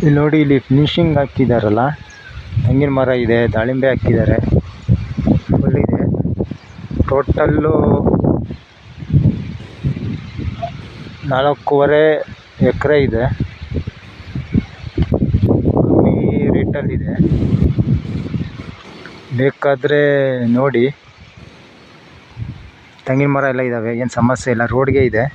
ಇಲ್ಲಿ ನೋಡಿ, ಇಲ್ಲಿ ಫಿನಿಶಿಂಗ್ ಹಾಕಿದಾರಲ್ಲ, ತೆಂಗಿನ ಮರ ಇದೆ, ದಾಳಿಂಬೆ ಹಾಕಿದ್ದಾರೆ, ಫುಲ್ ಇದೆ. ಟೋಟಲ್ಲು 4.5 ಎಕರೆ ಇದೆ. ಕಮ್ಮಿ ರೇಟಲ್ಲಿದೆ, ಬೇಕಾದರೆ ನೋಡಿ. ತೆಂಗಿನ ಮರ ಎಲ್ಲ ಇದ್ದಾವೆ, ಏನು ಸಮಸ್ಯೆ ಇಲ್ಲ, ರೋಡ್ಗೆ ಇದೆ.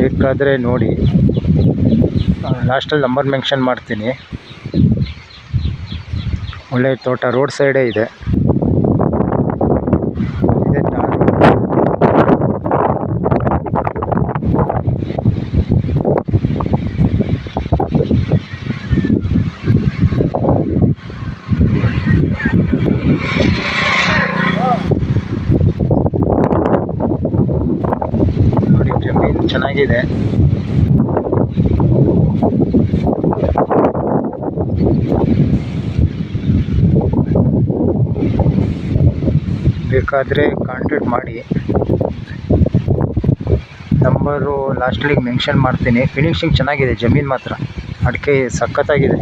ಬೇಕಾದರೆ ನೋಡಿ. ಲಾಸ್ಟಲ್ಲಿ ನಂಬರ್ ಮೆನ್ಷನ್ ಮಾಡ್ತೀನಿ. ಒಳ್ಳೆ ತೋಟ, ರೋಡ್ ಸೈಡೇ ಇದೆ. ಇದೆ ಟಾರ್ ರೋಡ್. ನೋಡಿ, ಜಮೀನು ಚೆನ್ನಾಗಿದೆ. ಬೇಕಾದರೆ ಕಾಂಟ್ಯಾಕ್ಟ್ ಮಾಡಿ. ನಂಬರು ಲಾಸ್ಟಲ್ಲಿಗೆ ಮೆನ್ಷನ್ ಮಾಡ್ತೀನಿ. ಫಿನಿಶಿಂಗ್ ಚೆನ್ನಾಗಿದೆ, ಜಮೀನು ಮಾತ್ರ ಅಡಿಕೆ ಸಖತ್ತಾಗಿದೆ.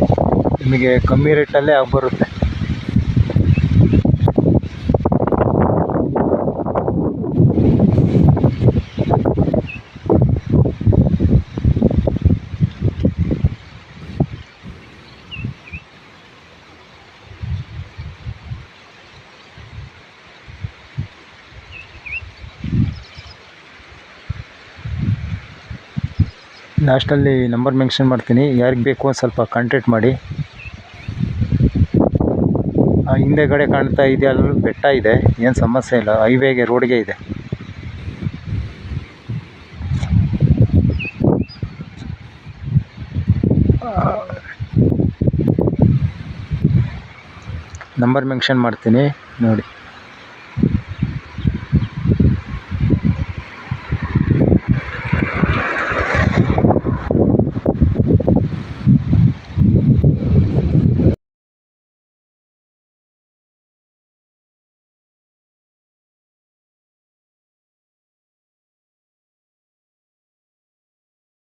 ನಿಮಗೆ ಕಮ್ಮಿ ರೇಟಲ್ಲೇ ಆಗಿಬರುತ್ತೆ. ಲಾಸ್ಟಲ್ಲಿ ನಂಬರ್ ಮೆನ್ಷನ್ ಮಾಡ್ತೀನಿ, ಯಾರಿಗೆ ಬೇಕು ಸ್ವಲ್ಪ ಕಾಂಟ್ಯಾಕ್ಟ್ ಮಾಡಿ. ಹಿಂದೆಗಡೆ ಕಾಣ್ತಾ ಇದೆ, ಅಲ್ಲಿ ಬೆಟ್ಟ ಇದೆ, ಏನು ಸಮಸ್ಯೆ ಇಲ್ಲ, ಹೈವೇಗೆ, ರೋಡ್ಗೆ ಇದೆ. ನಂಬರ್ ಮೆನ್ಷನ್ ಮಾಡ್ತೀನಿ ನೋಡಿ.